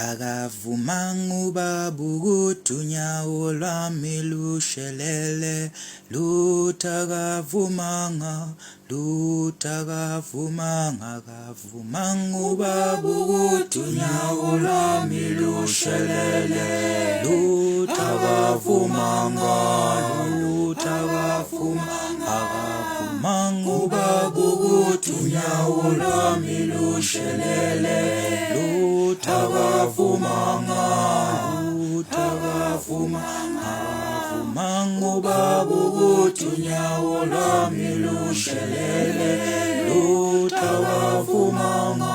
Akavumanga ubaba ukuthi unyawo lwami lushelele, lutho akavumanga, lutho akavumanga, akavumanga ubaba ukuthi unyawo lwami lushelele, lutho akavumanga, lutho akavumanga, akavumanga ubaba ukuthi unyawo lwami lushelele, lutho akavumanga, lutho akavumanga, akavumanga ubaba ukuthi unyawo lwami lushelele, lutho akavumanga,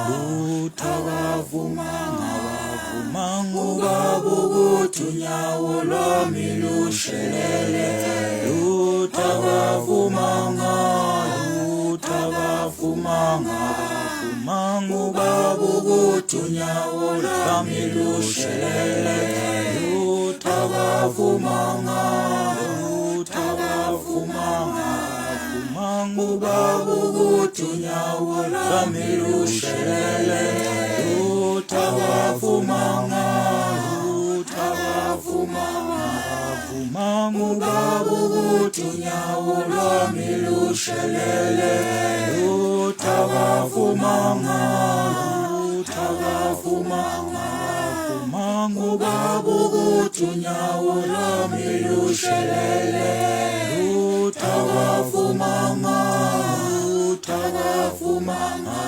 lutho akavumanga, akavumanga ubaba ukuthi unyawo lwami lushelele, lutho akavumanga, lutho akavumanga, akavumanga ubaba ukuthi unyawo lwami lushelele, lutho akavumanga, lutho akavumanga, akavumanga ubaba ukuthi unyawo lwami lushelele, lutho akavumanga, lutho akavumanga, akavumanga ubaba ukuthi unyawo lwami lushelele, lutho akavumanga, lutho akavumanga, akavumanga ubaba ukuthi unyawo lwami lushelele, lutho akavumanga, lutho akavumanga,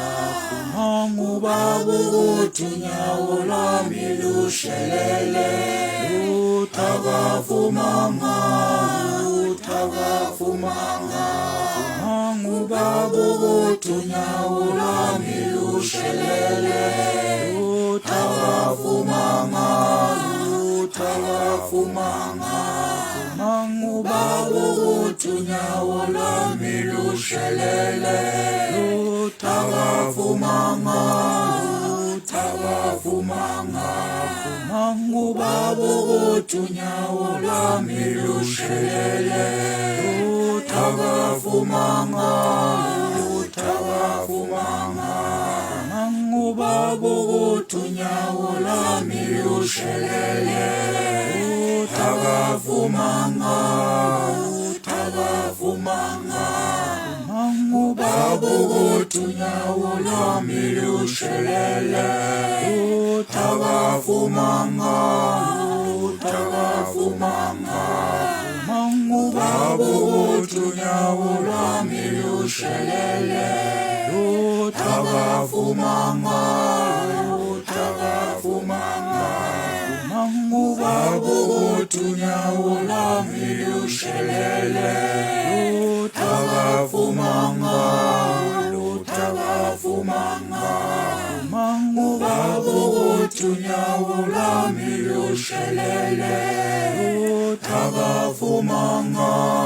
akavumanga ubaba ukuthi unyawo lwami lushelele, lutho akavumanga, lutho akavumanga, akavumanga ubaba ukuthi unyawo lwami lushelele, lutho akavumanga, lutho akavumanga, akavumanga ubaba ukuthi unyawo lwami lushelele, lutho akavumanga, lutho akavumanga, akavumanga ubaba ukuthi unyawo lwami lushelele, lutho akavumanga, lutho akavumanga, akavumanga ubaba ukuthi unyawo lwami lushelele, lutho akavumanga, lutho akavumanga, akavumanga ubaba ukuthi unyawo lwami lushelele, lutho akavumanga, lutho akavumanga, akavumanga ubaba ukuthi unyawo lwami lushelele, lutho akavumanga, lutho akavumanga, akavumanga ubaba ukuthi unyawo lwami lushelele, lutho akavumanga, lutho akavumanga, akavumanga ubaba ukuthi unyawo lwami lushelele, lutho akavumanga.